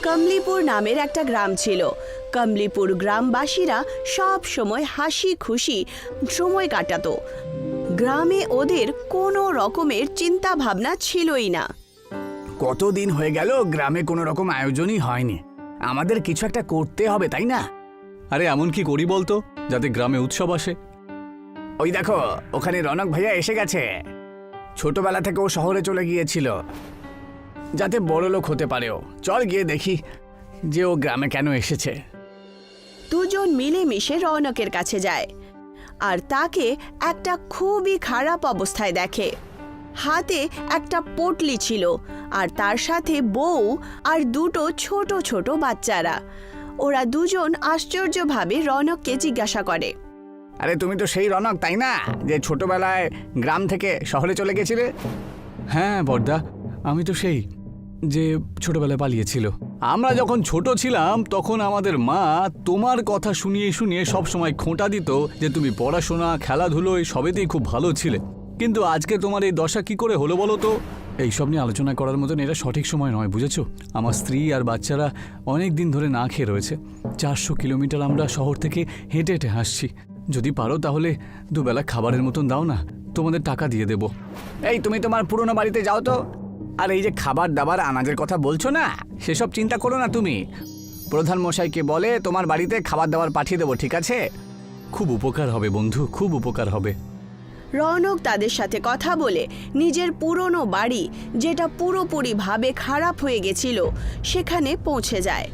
কমলিপুর নামের একটা গ্রাম ছিল। কমলিপুর গ্রামবাসীরা সব সময় হাসি খুশি সময় কাটাতো। গ্রামে ওদের কোনো রকমের চিন্তা ভাবনা ছিলই না। কতদিন হয়ে গেল গ্রামে কোনো রকম আয়োজনই হয়নি, আমাদের কিছু একটা করতে হবে, তাই না? আরে এমন কি করি বলতো যাতে গ্রামে উৎসব আসে? ওই দেখো, ওখানে রনক ভাইয়া এসে গেছে। ছোটবেলা থেকে ও শহরে চলে গিয়েছিল যাতে বড় লোক হতে পারে। ও চল গিয়ে দেখি যে ও গ্রামে কেন এসেছে। দুজন মিলেমিশে রৌনকের কাছে যায় আর তাকে একটা খুবই খারাপ অবস্থায় দেখে। হাতে একটা পটলি ছিল আর তার সাথে বউ আর দুটো ছোট ছোট বাচ্চারা। ওরা দুজন আশ্চর্যভাবে রৌনককে জিজ্ঞাসা করে, আরে তুমি তো সেই রনক, তাই না, যে ছোটবেলায় গ্রাম থেকে শহরে চলে গেছিলে? হ্যাঁ বড়দা, আমি তো সেই যে ছোটবেলায় পালিয়েছিল। আমরা যখন ছোট ছিলাম তখন আমাদের মা তোমার কথা শুনিয়ে শুনিয়ে সব সময় খোঁটা দিত যে তুমি পড়াশোনা খেলাধুলোয় সবেতেই খুব ভালো ছিলে। কিন্তু আজকে তোমার এই দশা কি করে হলো বলো তো? এইসব নিয়ে আলোচনা করার মতন এটা সঠিক সময় নয়, বুঝেছো? আমার স্ত্রী আর বাচ্চারা অনেক দিন ধরে না খেয়ে রয়েছে। 400 কিলোমিটার আমরা শহর থেকে হেঁটে হেঁটে হাসছি। যদি পারো তাহলে দুবেলা খাবারের মতন দাও না, তোমাদের টাকা দিয়ে দেব। এই তুমি তোমার পুরনো বাড়িতে যাও তো। আর এই যে খাবার দাবার আনাজের কথা বলছো না, সেসব চিন্তা করো না তুমি। প্রধান মশাইকে বলে তোমার বাড়িতে খাবার দাবার পাঠিয়ে দেবো, ঠিক আছে? খুব উপকার হবে বন্ধু, খুব উপকার হবে। রৌনক তাদের সাথে কথা বলে নিজের পুরনো বাড়ি, যেটা পুরোপুরিভাবে খারাপ হয়ে গেছিল, সেখানে পৌঁছে যায়।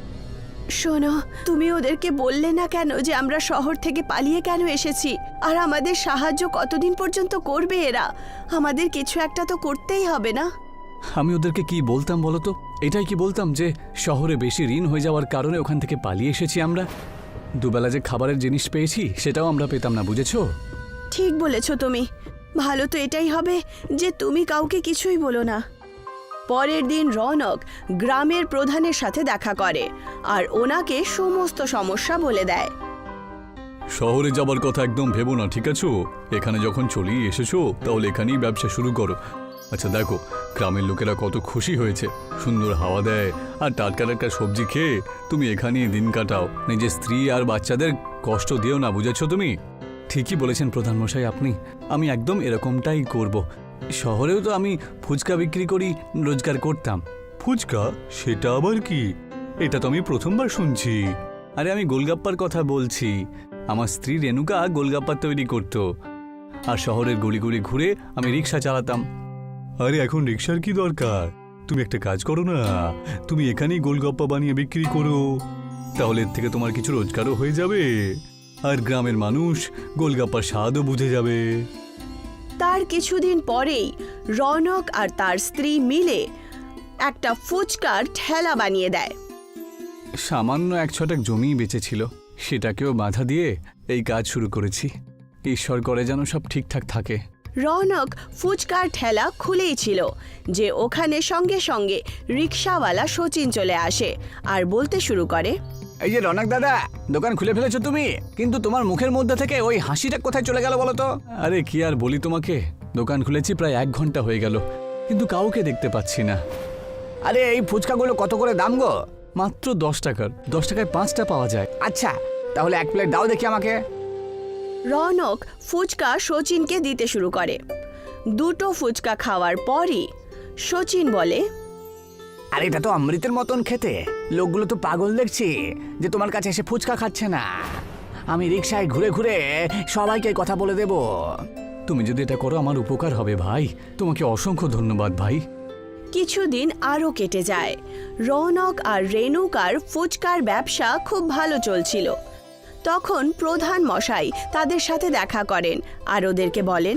শোনো, তুমি ওদেরকে বললে না কেন যে আমরা শহর থেকে পালিয়ে কেন এসেছি? আর আমাদের সাহায্য কতদিন পর্যন্ত করবে এরা? আমাদের কিছু একটা তো করতেই হবে না? আমি ওদেরকে কি বলতাম বলো তো? এটাই কি বলতাম যে শহরে বেশি ঋণ হয়ে যাওয়ার কারণে ওখান থেকে পালিয়ে এসেছি আমরা। দুবেলা যে খাবারের জিনিস পেয়েছি সেটাও আমরা পেতাম না, বুঝেছো? ঠিক বলেছ তুমি। ভালো তো এটাই হবে যে তুমি কাউকে কিছুই বলো না। পরের দিন রৌনক গ্রামের প্রধানের সাথে দেখা করে আর ওনাকে সমস্ত সমস্যা বলে দেয়। শহরে যাবার কথা একদম ভেবো না, ঠিক আছে? এখানে যখন চলেই এসেছো তাহলে এখানেই ব্যবসা শুরু করো। আচ্ছা দেখো, গ্রামের লোকেরা কত খুশি হয়েছে, সুন্দর হাওয়া দেয় আর টাটকা টাটকা সবজি খেয়ে তুমি এখানেই দিন কাটাও। নিজের স্ত্রী আর বাচ্চাদের কষ্ট দিও না, বুঝেছো তুমি? ঠিকই বলেছেন প্রধানমশাই আপনি, আমি একদম এরকমটাই করব। শহরেও তো আমি ফুচকা বিক্রি করি, রোজগার করতাম। ফুচকা? সেটা আবার কি? এটা তো আমি প্রথমবার শুনছি। আরে আমি গোলগাপ্পার কথা বলছি। আমার স্ত্রী রেণুকা গোলগাপ্পা তৈরি করত আর শহরের গলি গলি ঘুরে আমি রিক্সা চালাতাম। আরে এখন রিক্সার কি দরকার? তুমি একটা কাজ করো না, তুমি এখানেই গোলগাপ্পা বানিয়ে বিক্রি করো, তাহলে এর থেকে তোমার কিছু রোজগারও হয়ে যাবে আর গ্রামের মানুষ গোলগাপ্পার স্বাদও বুঝে যাবে। তার কিছুদিন পরেই রৌনক আর তার স্ত্রী মিলে একটা ফুচকার ঠেলা বানিয়ে দেয়। সামান্য 1 ছটাক জমি বেঁচেছিল, সেটাকেও বাধা দিয়ে এই কাজ শুরু করেছি। ঈশ্বর করে যেন সব ঠিকঠাক থাকে। রৌনক ফুচকার ঠেলা খুলেই ছিল যে ওখানে সঙ্গে সঙ্গে রিক্সাওয়ালা শচীন চলে আসে আর বলতে শুরু করে, এই যে রনক দাদা, দোকান খুলে ফেলেছো তুমি, কিন্তু তোমার মুখের মধ্যে থেকে ওই হাসিটা কোথায় চলে গেল বলো তো? আরে কি আর বলি তোমাকে, দোকান খুলেছি প্রায় 1 ঘন্টা হয়ে গেল, কিন্তু কাউকে দেখতে পাচ্ছি না। আরে এই ফুচকাগুলো কত করে দাম গো? মাত্র 10 টাকার। 10 টাকায় 5টা পাওয়া যায়। আচ্ছা তাহলে 1 প্লেট দাও দেখি আমাকে। রৌনক ফুচকা শচীনকে দিতে শুরু করে। দুটো ফুচকা খাওয়ার পরই শচীন বলে, আর এটা তো অমৃতের মতন খেতে। লোকগুলো তো পাগল দেখছি যে তোমার কাছে এসে ফুচকা খাচ্ছে না। আমি রিক্সায় ঘুরে ঘুরে সবাইকে কথা বলে দেব। তুমি যদি এটা করো আমার উপকার হবে ভাই, তোমাকে অসংখ্য ধন্যবাদ ভাই। কিছুদিন আরও কেটে যায়। রৌনক আর রেণুকার ফুচকার ব্যবসা খুব ভালো চলছিল। তখন প্রধান মশাই তাদের সাথে দেখা করেন আর ওদেরকে বলেন,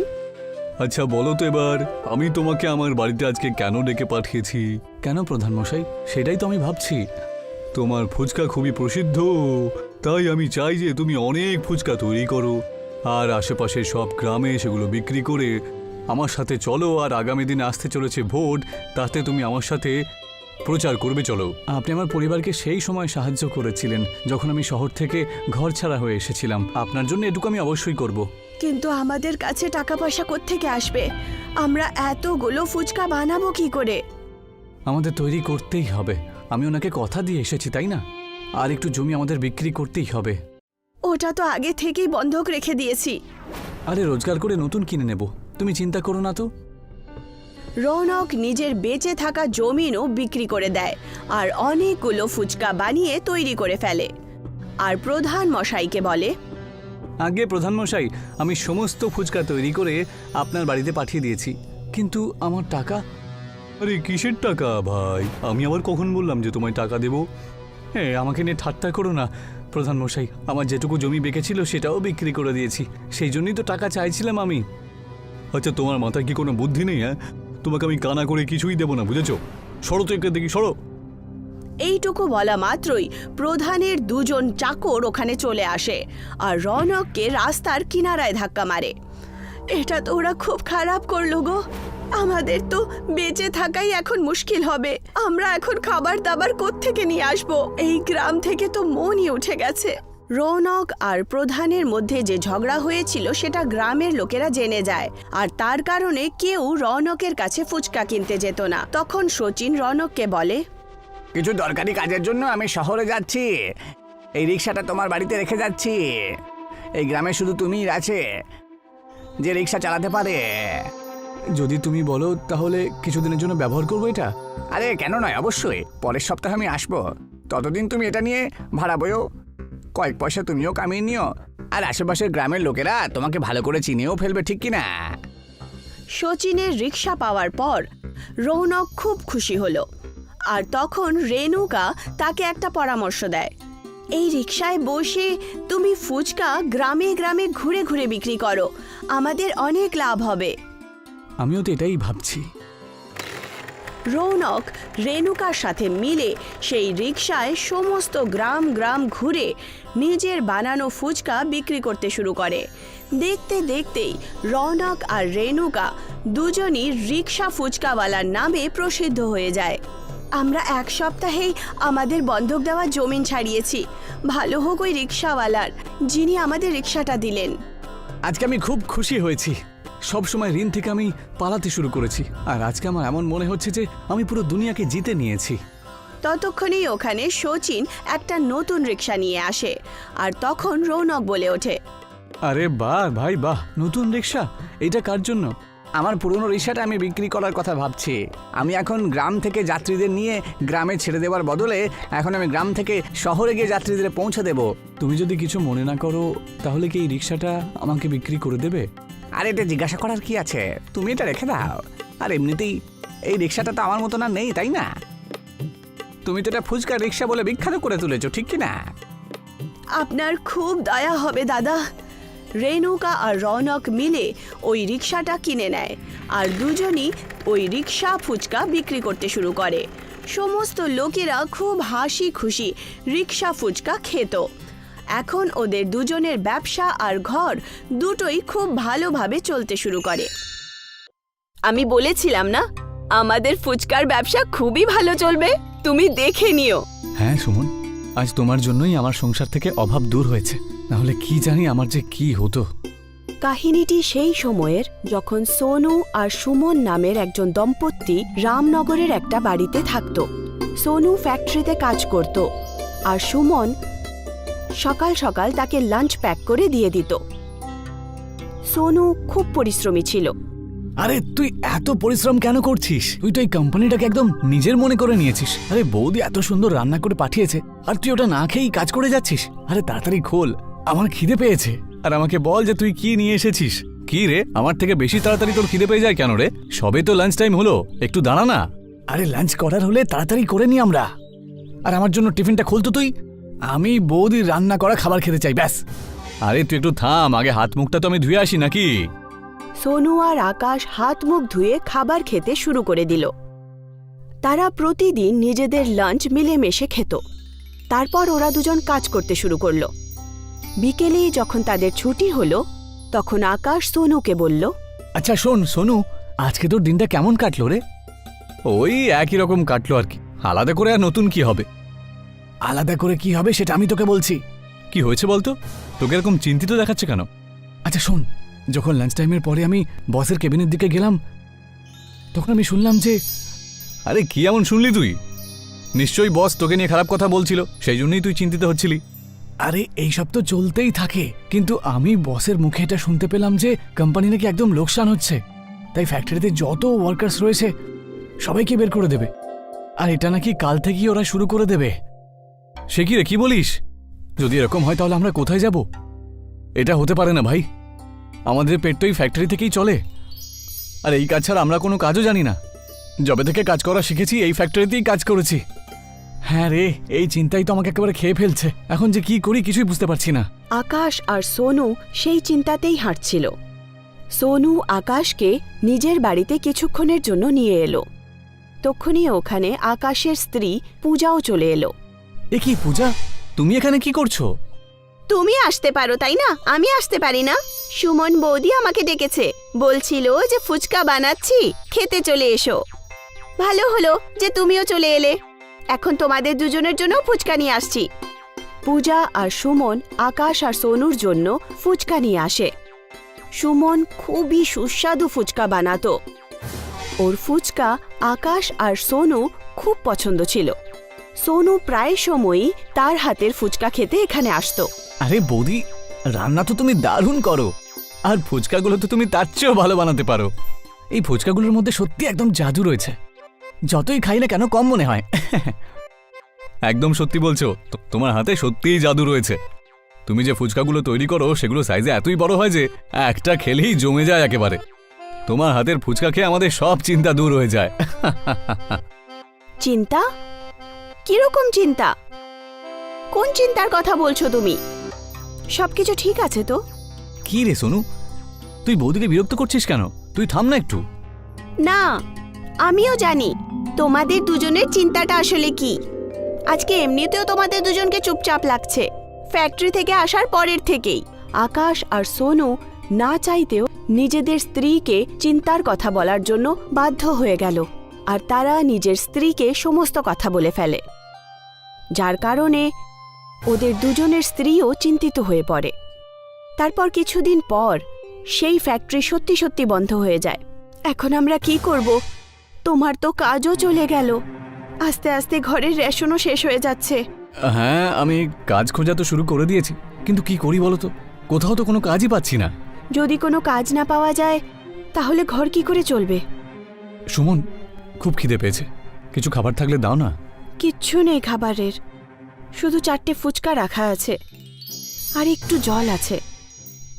আচ্ছা বলো তো এবার, আমি তোমাকে আমার বাড়িতে আজকে কেন ডেকে পাঠিয়েছি? কেন প্রধান মশাই? সেটাই তো আমি ভাবছি। তোমার ফুচকা খুবই প্রসিদ্ধ, তাই আমি চাই যে তুমি অনেক ফুচকা তৈরি করো আর আশেপাশের সব গ্রামে সেগুলো বিক্রি করে আমার সাথে চলো। আর আগামী দিনে আসতে চলেছে ভোট, তাতে তুমি আমার সাথে প্রচার করবে, চলো। আপনি আমার পরিবারকে সেই সময় সাহায্য করেছিলেন যখন আমি শহর থেকে ঘর ছাড়া হয়ে এসেছিলাম। আপনার জন্য এটুকু আমি অবশ্যই করব। কিন্তু আমাদের কাছে টাকা পয়সা কোত্থেকে আসবে? আমরা এতগুলো ফুচকা বানাবো কি করে? আমাদের তৈরি করতেই হবে। আমি ওনাকে কথা দিয়ে এসেছি, তাই না? আর একটু জমি আমাদের বিক্রি করতেই হবে। ওটা তো আগে থেকেই বন্ধক রেখে দিয়েছি। আরে রোজগার করে নতুন কিনে নেব, তুমি চিন্তা করো না তো। রৌনক নিজের বেঁচে থাকা জমিনও বিক্রি করে দেয় আর অনেকগুলো ফুচকা বানিয়ে তৈরি করে ফেলে। আর প্রধান মশাইকে বলে, আগে প্রধানমশাই, আমি সমস্ত ফুচকা তৈরি করে আপনার বাড়িতে পাঠিয়ে দিয়েছি, কিন্তু আমার টাকা। আরে কিসের টাকা ভাই? আমি আবার কখন বললাম যে তোমায় টাকা দেব? হ্যাঁ, আমাকে নিয়ে ঠাট্টা করো না প্রধানমশাই। আমার যেটুকু জমি বেঁকেছিল সেটাও বিক্রি করে দিয়েছি, সেই জন্যই তো টাকা চাইছিলাম আমি। আচ্ছা, তোমার মাথায় কি কোনো বুদ্ধি নেই? হ্যাঁ, তোমাকে আমি কানা করে কিছুই দেবো না, বুঝেছো? সরো তো এখান থেকে, সরো। এইটুকু বলা মাত্রই প্রধানের দুজন চাকর ওখানে চলে আসে আর রৌনককে রাস্তার কিনারায় ধাক্কা মারে। এটা তো ওরা খুব খারাপ করলো গো, আমাদের তো বেঁচে থাকাই এখন মুশকিল হবে। আমরা এখন খাবার দাবার কোত্থেকে নিয়ে আসবো? এই গ্রাম থেকে তো মনই উঠে গেছে। রৌনক আর প্রধানের মধ্যে যে ঝগড়া হয়েছিল সেটা গ্রামের লোকেরা জেনে যায় আর তার কারণে কেউ রৌনকের কাছে ফুচকা কিনতে যেত না। তখন শচীন রৌনককে বলে, কিছু দরকারি কাজের জন্য আমি শহরে যাচ্ছি, এই রিক্সাটা তোমার বাড়িতে রেখে যাচ্ছি। এই গ্রামে শুধু তুমিই আছে যে রিক্সা চালাতে পারে। যদি তুমি বলো তাহলে কিছুদিনের জন্য ব্যবহার করবো এটা। আরে কেন নয়, অবশ্যই। পরের সপ্তাহে আমি আসবো, ততদিন তুমি এটা নিয়ে ভাড়া বইও, কয়েক পয়সা তুমিও কামিয়ে নিও, আর আশেপাশের গ্রামের লোকেরা তোমাকে ভালো করে চিনেও ফেলবে, ঠিক কি না? শচীনের রিক্সা পাওয়ার পর রৌনক খুব খুশি হলো। আর তখন রেণুকা তাকে একটা পরামর্শ দেয়, এই রিক্সায় বসে তুমি ফুচকা গ্রামে গ্রামে ঘুরে ঘুরে বিক্রি করো, আমাদের অনেক লাভ হবে। আমিও তো এটাই ভাবছি। রৌনক রেণুকার সাথে মিলে সেই রিক্সায় সমস্ত গ্রাম গ্রাম ঘুরে নিজের বানানো ফুচকা বিক্রি করতে শুরু করে। দেখতে দেখতেই রৌনক আর রেণুকা দুজনই রিক্সা ফুচকাওয়ালার নামে প্রসিদ্ধ হয়ে যায়। আমরা এক সপ্তাহেই আমাদের বন্ধক দেওয়া জমিন ছাড়িয়েছি। ভালো হোক ওই রিক্সাওয়ালার, যিনি আমাদের রিক্সাটা দিলেন। আজকে আমি খুব খুশি হয়েছি। সব সময় ঋণ থেকে আমি পালাতে শুরু করেছি, আর আজকে আমার এমন মনে হচ্ছে যে আমি পুরো দুনিয়াকে জিতে নিয়েছি। ততক্ষণেই ওখানে শচীন একটা নতুন রিক্সা নিয়ে আসে আর তখন রৌনক বলে ওঠে, আরে বাহ ভাই বাহ, নতুন রিক্সা, এটা কার জন্য? আমার পুরনো রিক্সাটা আমি বিক্রি করার কথা ভাবছি। আমি এখন গ্রাম থেকে যাত্রীদের নিয়ে গ্রামে ছেড়ে দেওয়ার বদলে এখন আমি গ্রাম থেকে শহরে গিয়ে যাত্রীদের পৌঁছে দেব। তুমি যদি কিছু মনে না করো তাহলে কি এই রিক্সাটা আমাকে বিক্রি করে দেবে? আর এটা জিজ্ঞাসা করার কি আছে, তুমি এটা রেখে দাও। আর এমনিতেই এই রিক্সাটা তো আমার মতন আর নেই, তাই না? তুমি তো এটা ফুচকার রিক্সা বলে বিখ্যাত করে তুলেছো, ঠিক কি না? আপনার খুব দয়া হবে দাদা। রেণুকা আর রৌনক মিলে ওই রিক্সাটা কিনে নেয় আর দুজনই ওই রিক্সা ফুচকা বিক্রি করতে শুরু করে। সমস্ত লোকেরা খুব হাসি খুশি রিক্সা ফুচকা খেত। এখন ওদের দুজনের ব্যবসা আর ঘর দুটোই খুব ভালোভাবে চলতে শুরু করে। আমি বলেছিলাম না, আমাদের ফুচকার ব্যবসা খুবই ভালো চলবে, তুমি দেখে নিও। হ্যাঁ সুমন, আজ তোমার জন্যই আমার সংসার থেকে অভাব দূর হয়েছে, নাহলে কি জানি আমার যে কি হতো। কাহিনীটি সেই সময়ের যখন সোনু আর সুমন নামের একজন দম্পতি রামনগরের একটা বাড়িতে থাকত। সোনু ফ্যাক্টরিতে কাজ করত আর সুমন সকাল সকাল তাকে লাঞ্চ প্যাক করে দিয়ে দিত। সোনু খুব পরিশ্রমী ছিল। আরে তুই এত পরিশ্রম কেন করছিস? তুই তো এই কোম্পানিটাকে একদম নিজের মনে করে নিয়েছিস। আরে বৌদি এত সুন্দর রান্না করে পাঠিয়েছে আর তুই ওটা না খেয়েই কাজ করে যাচ্ছিস। আরে তাড়াতাড়ি খোল, আমার খিদে পেয়েছে। আর আমাকে বল যে তুই কি নিয়ে এসেছিস। কি রে, আমার থেকে বেশি তাড়াতাড়ি তোর খিদে পেয়ে যায় কেন রে? সবে তো লাঞ্চ টাইম হলো, একটু দাঁড়া না। আরে লাঞ্চ করার হলে তাড়াতাড়ি করে নি আমরা। আর আমার জন্য টিফিনটা খুলতো তুই। আমি বৌদির রান্না করা খাবার খেতে চাই, ব্যাস। আরে তুই একটু থাম, আগে হাত মুখটা তো আমি ধুয়ে আসি নাকি। সোনু আর আকাশ হাত মুখ ধুয়ে খাবার খেতে শুরু করে দিল। তারা প্রতিদিন নিজেদের লাঞ্চ মিলেমিশে খেত। তারপর ওরা দুজন কাজ করতে শুরু করলো। বিকেলে যখন তাদের ছুটি হলো তখন আকাশ সোনুকে বলল, আচ্ছা শোন সোনু, আজকে তোর দিনটা কেমন কাটলো রে? ওই একই রকম কাটলো আর কি, আলাদা করে আর নতুন কি হবে? আলাদা করে কি হবে সেটা আমি তোকে বলছি। কি হয়েছে বলতো, তোকে এরকম চিন্তিত দেখাচ্ছে কেন? আচ্ছা শোন, যখন লাঞ্চ টাইমের পরে আমি বসের কেবিনের দিকে গেলাম তখন আমি শুনলাম যে... আরে কি এমন শুনলি তুই? নিশ্চয়ই বস তোকে নিয়ে খারাপ কথা বলছিল, সেই জন্যই তুই চিন্তিত হচ্ছিলি। আরে এইসব তো চলতেই থাকে, কিন্তু আমি বসের মুখে এটা শুনতে পেলাম যে কোম্পানি নাকি একদম লোকসান হচ্ছে, তাই ফ্যাক্টরিতে যত ওয়ার্কার্স রয়েছে সবাইকে বের করে দেবে। আর এটা নাকি কাল থেকেই ওরা শুরু করে দেবে। সে কি রে, কি বলিস? যদি এরকম হয় তাহলে আমরা কোথায় যাব? এটা হতে পারে না ভাই, আমাদের পেট তো এই ফ্যাক্টরি থেকেই চলে। আর এই কাজ ছাড়া আমরা কোনো কাজও জানি না। যবে থেকে কাজ করা শিখেছি এই ফ্যাক্টরিতেই কাজ করেছি। হ্যাঁ রে, এই চিন্তাই তো আমাকে একেবারে খেয়ে ফেলছে। এখন যে কি করি কিছুই বুঝতে পারছি না। আকাশ আর সোনু সেই চিন্তাতেই হাঁটছিল। সোনু আকাশকে নিজের বাড়িতে কিছুক্ষণের জন্য নিয়ে এলো। তক্ষুনি ওখানে আকাশের স্ত্রী পূজাও চলে এলো। এ কি পূজা, তুমি এখানে কি করছো? তুমি আসতে পারো তাই না, আমি আসতে পারি না? সুমন বৌদি আমাকে ডেকেছে, বলছিল যে ফুচকা বানাচ্ছি, খেতে চলে এসো। ভালো হলো যে তুমিও চলে এলে। এখন তোমাদের দুজনের জন্য ফুচকা নিয়ে আসছি। পূজা আর সুমন আকাশ আর সোনুর জন্য ফুচকা নিয়ে আসে। সুমন খুবই সুস্বাদু ফুচকা বানাতো। ওর ফুচকা আকাশ আর সোনু খুব পছন্দ ছিল। সোনু প্রায় সময়ই তার হাতের ফুচকা খেতে এখানে আসতো। আরে বৌদি, রান্না তো তুমি দারুণ করো, আর ফুচকাগুলো তো তুমি তার চেয়েও ভালো বানাতে পারো। এই ফুচকাগুলোর মধ্যে সত্যি একদম জাদু রয়েছে, যতই খাই না কেন কম মনে হয়। একদম সত্যি বলছো, তোমার হাতে সত্যিই জাদু রয়েছে। তুমি যে ফুচকাগুলো তৈরি করো সেগুলো সাইজে এতই বড় হয় যে একটা খেলেই জমে যায় একেবারে। তোমার হাতের ফুচকা খেয়ে আমাদের সব চিন্তা দূর হয়ে যায়। চিন্তা? কিরকম চিন্তা? কোন চিন্তার কথা বলছো তুমি? সবকিছু ঠিক আছে তো? কি রে সোনু, তুই বৌদিকে বিরক্ত করছিস কেন? তুই থাম না একটু। না, আমিও জানি তোমাদের দুজনের চিন্তাটা আসলে কি। আজকে এমনিতেও তোমাদের দুজনকে চুপচাপ লাগছে, ফ্যাক্টরি থেকে আসার পরের থেকেই। আকাশ আর সোনু না চাইতেও নিজেদের স্ত্রীকে চিন্তার কথা বলার জন্য বাধ্য হয়ে গেল, আর তারা নিজের স্ত্রীকে সমস্ত কথা বলে ফেলে, যার কারণে ওদের দুজনের স্ত্রীও চিন্তিত হয়ে পড়ে। তারপর কিছুদিন পর সেই ফ্যাক্টরি সত্যি সত্যি বন্ধ হয়ে যায়। এখন আমরা কি করব? তোমার তো কাজও চলে গেল, আস্তে আস্তে ঘরের রেশনও শেষ হয়ে যাচ্ছে। হ্যাঁ, আমি কাজ খোঁজা তো শুরু করে দিয়েছি, কিন্তু কি করি বলো তো, কোথাও তো কোনো কাজই পাচ্ছি না। যদি কোনো কাজ না পাওয়া যায় তাহলে ঘর কি করে চলবে? সুমন, খুব খিদে পেয়েছে, কিছু খাবার থাকলে দাও না। কিচ্ছু নেই খাবারের, শুধু 4টে ফুচকা রাখা আছে আর একটু জল আছে।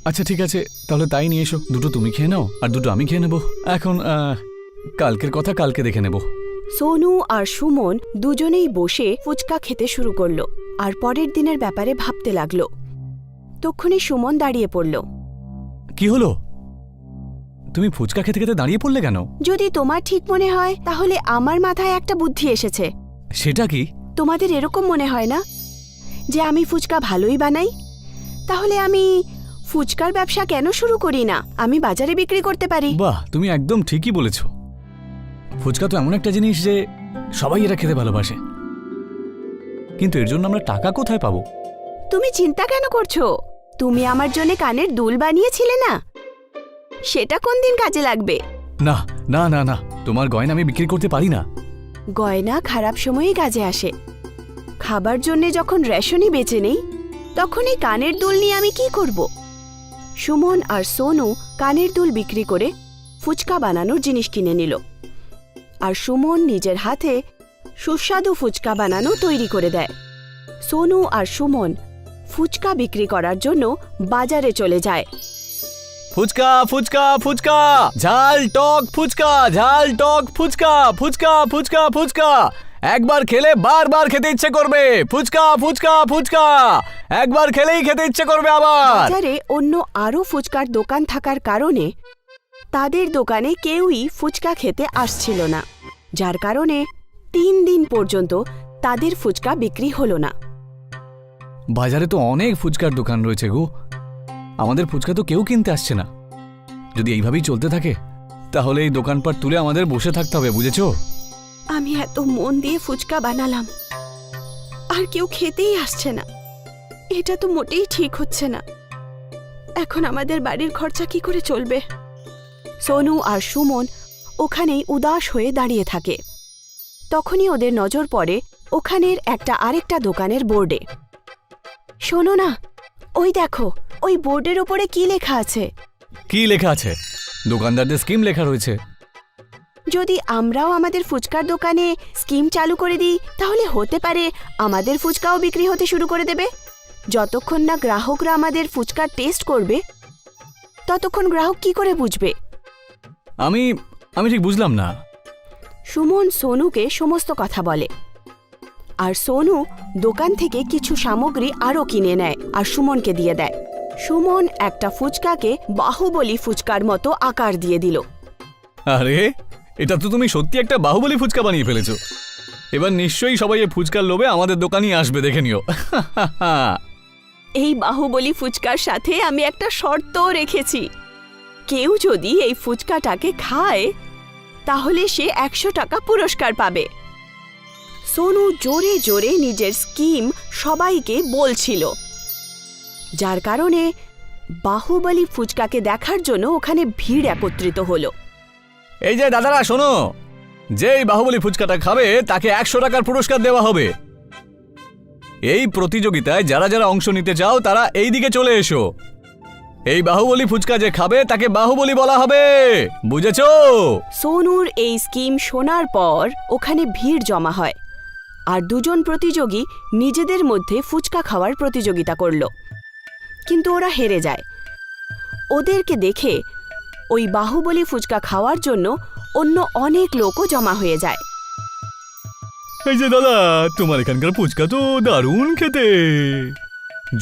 আচ্ছা ঠিক আছে, তাহলে তাই নিয়ে এসো। দুটো তুমি খেয়ে নাও আর দুটো আমি খেয়ে নেব। এখন কালকের কথা কালকে দেখে নেব। সোনু আর সুমন দুজনেই বসে ফুচকা খেতে শুরু করলো আর পরের দিনের ব্যাপারে ভাবতে লাগলো। তক্ষুনি সুমন দাঁড়িয়ে পড়ল। কি হলো? তুমি ফুচকা খেতে খেতে দাঁড়িয়ে পড়লে কেন? যদি তোমার ঠিক মনে হয় তাহলে আমার মাথায় একটা বুদ্ধি এসেছে। সেটা কি? তোমাদের এরকম মনে হয় না যে আমি ফুচকা ভালোই বানাই? তাহলে আমি ফুচকার ব্যবসা কেন শুরু করি না? আমি বাজারে বিক্রি করতে পারি। বাহ, তুমি একদম ঠিকই বলেছ। ফুচকা তো এমন একটা জিনিস যে সবাই এটা খেতে ভালোবাসে, কিন্তু এর জন্য আমরা টাকা কোথায় পাবো? তুমি চিন্তা কেন করছো? তুমি আমার জন্য কানের দুল বানিয়েছিলে না, সেটা কোন দিন কাজে লাগবে? না না না না, তোমার গয়না আমি বিক্রি করতে পারি না। গয়না খারাপ সময়েই কাজে আসে। খাবার জন্য যখন রেশনই বেঁচে নেই, তখন এই কানের দুল নিয়ে আমি কি করব? সুমন আর সোনু কানের দুল বিক্রি করে ফুচকা বানানোর জিনিস কিনে নিল, আর সুমন নিজের হাতে সুস্বাদু ফুচকা বানানো তৈরি করে দেয়। সোনু আর সুমন ফুচকা বিক্রি করার জন্য বাজারে চলে যায়। ফুচকা ফুচকা ফুচকা, ঝাল টক ফুচকা, ঝাল টক ফুচকা, ফুচকা ফুচকা ফুচকা, একবার খেলে বারবার খেতে ইচ্ছে করবে। ফুচকা ফুচকা ফুচকা, একবার খেলেই খেতে ইচ্ছে করবে আবার। বাজারে অন্য আরও ফুচকার দোকান থাকার কারণে তাদের দোকানে কেউই ফুচকা খেতে আসছিল না, যার কারণে 3 দিন পর্যন্ত তাদের ফুচকা বিক্রি হলো না। বাজারে তো অনেক ফুচকার দোকান রয়েছে গো, আমাদের ফুচকা তো কেউ কিনতে আসছে না। যদি এইভাবেই চলতে থাকে তাহলে এই দোকানপাট তুলে আমাদের বসে থাকতে হবে, বুঝেছো? আমি এত মন দিয়ে ফুচকা বানালাম আর কেউ খেতেই আসছে না, এটা তো মোটেই ঠিক হচ্ছে না। এখন আমাদের বাড়ির খরচা কি করে চলবে? সোনু আর সুমন ওখানেই উদাস হয়ে দাঁড়িয়ে থাকে। তখনই ওদের নজর পড়ে ওখানের একটা আরেকটা দোকানের বোর্ডে। শোনো না, ওই দেখো, ওই বোর্ডের ওপরে কি লেখা আছে? কি লেখা আছে? দোকানদারদের স্কিম লেখা রয়েছে। যদি আমরাও আমাদের ফুচকার দোকানে স্কিম চালু করে দিই, তাহলে হতে পারে আমাদের ফুচকাও বিক্রি হতে শুরু করে দেবে। যতক্ষণ না গ্রাহকরা আমাদের ফুচকার টেস্ট করবে, ততক্ষণ গ্রাহক কি করে বুঝবে? আমি ঠিক বুঝলাম না। সুমন সোনুকে সমস্ত কথা বলে, আর সোনু দোকান থেকে কিছু সামগ্রী আরও কিনে নেয় আর সুমনকে দিয়ে দেয়। সুমন একটা ফুচকাকে বাহুবলী ফুচকার মতো আকার দিয়ে দিল। আরে, এটা তো তুমি সত্যি একটা বাহুবলী ফুচকা বানিয়ে ফেলেছো। এবার নিশ্চয়ই সবাই এই ফুচকার লোভে আমাদের দোকানেই আসবে, দেখে নিও। এই বাহুবলী ফুচকার সাথে আমি একটা শর্তও রেখেছি। কেউ যদি এই ফুচকাটাকে খায়, তাহলে সে 100 টাকা পুরস্কার পাবে। সোনু জোরে জোরে নিজের স্কিম সবাইকে বলছিল, যার কারণে বাহুবলী ফুচকাকে দেখার জন্য ওখানে ভিড় একত্রিত হলো। এই যে দাদারা, শোনো, যেই বাহুবলী ফুচকাটা খাবে তাকে 100 টাকার পুরস্কার দেওয়া হবে। এই প্রতিযোগিতায় যারা যারা অংশ নিতে চাও তারা এই দিকে চলে এসো। এই বাহুবলী ফুচকা যে খাবে তাকে বাহুবলী বলা হবে, বুঝেছো? সোনুর এই স্কিম শোনার পর ওখানে ভিড় জমা হয়, আর দুজন প্রতিযোগী নিজেদের মধ্যে ফুচকা খাওয়ার প্রতিযোগিতা করল, কিন্তু ওরা হেরে যায়। ওদেরকে দেখে ওই বাহুবলী ফুচকা খাওয়ার জন্য অন্য অনেক লোকও জমা হয়ে যায়। এই যে দাদা, তোমার এখানকার ফুচকা তো দারুণ খেতে।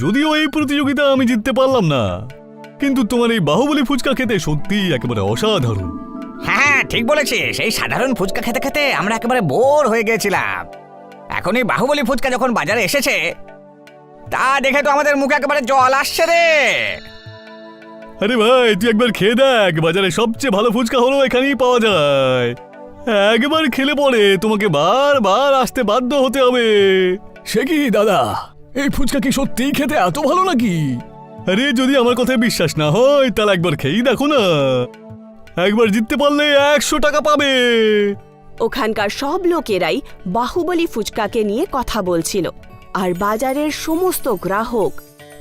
যদিও এই প্রতিযোগিতা আমি জিততে পারলাম না, কিন্তু তোমার এই বাহুবলী ফুচকা খেতে সত্যি একেবারে অসাধারণ। হ্যাঁ, ঠিক বলেছিস। এই সাধারণ ফুচকা খেতে খেতে আমরা একেবারে বোর হয়ে গেছিলাম। এখন এই বাহুবলী ফুচকা যখন বাজারে এসেছে, তা দেখে তো আমাদের মুখে একেবারে জল আসছে রে। আরে ভাই, তুই একবার খেয়ে দেখ, বাজারে সবচেয়ে ভালো ফুচকা হলো এখানেই পাওয়া যায়। একবার খেলে পরে তোমাকে বারবার আসতে বাধ্য হতে হবে। সে কি দাদা, এই ফুচকা কি সত্যিই খেতে এত ভালো নাকি? আরে, যদি আমার কথায় বিশ্বাস না হয় তাহলে একবার খেয়েই দেখো না। একবার জিততে পারলে 100 টাকা পাবে। ওখানকার সব লোকেরাই বাহুবলী ফুচকাকে নিয়ে কথা বলছিল, আর বাজারের সমস্ত গ্রাহক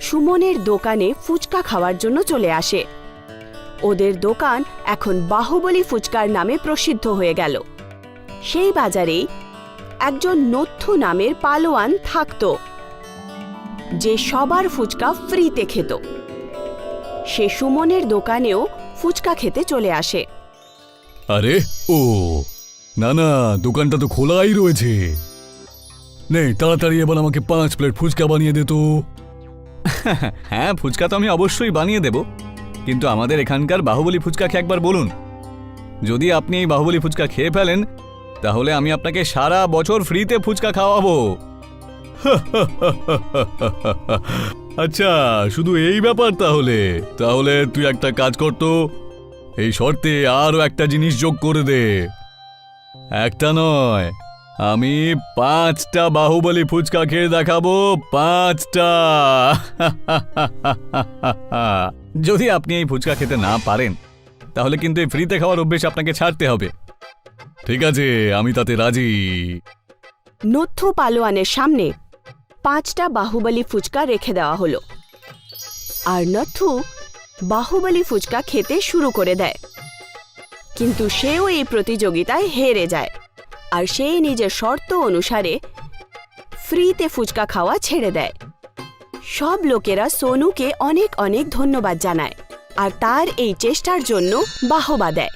সুমনের দোকানে ফুচকা খাওয়ার জন্য চলে আসে। ওদের দোকান এখন বাহুবলী ফুচকার নামে প্রসিদ্ধ হয়ে গেল। সেই বাজারেই একজন নথ্থু নামের পালোয়ান থাকত, যে সবার ফুচকা ফ্রিতে খেত। সে সুমনের দোকানেও ফুচকা খেতে চলে আসে। আরে ও না না, দোকানটা তো খোলাই রয়েছে। নেই, তাড়াতাড়ি এবার আমাকে 5 প্লেট ফুচকা বানিয়ে দে তো। হ্যাঁ, ফুচকা তো আমি অবশ্যই বানিয়ে দেব, কিন্তু আমাদের এখানকার বাহুবলী ফুচকা খেয়ে একবার বলুন। যদি আপনি এই বাহুবলী ফুচকা খেয়ে ফেলেন, তাহলে আমি আপনাকে সারা বছর ফ্রিতে ফুচকা খাওয়াবো। আচ্ছা, শুধু এই ব্যাপার? তাহলে তুই একটা কাজ কর তো, এই শর্তে আরো একটা জিনিস যোগ করে দে। একটা নয়, আমি 5টা বাহুবলী ফুচকা খেয়ে দেখাবো, 5টা। যদি আপনি এই ফুচকা খেতে না পারেন, তাহলে কিন্তু এই ফ্রিতে খাওয়ার অভ্যেস আপনাকে ছাড়তে হবে। ঠিক আছে, আমি তাতে রাজি। নথ্থু পালোয়ানের সামনে 5টা বাহুবলী ফুচকা রেখে দেওয়া হলো, আর নথ্থু বাহুবলী ফুচকা খেতে শুরু করে দেয়। কিন্তু সেও এই প্রতিযোগিতায় হেরে যায়, আর সে নিজের শর্ত অনুসারে ফ্রিতে ফুচকা খাওয়া ছেড়ে দেয়। সব লোকেরা সোনুকে অনেক অনেক ধন্যবাদ জানায়, আর তার এই চেষ্টার জন্য বাহবা দেয়।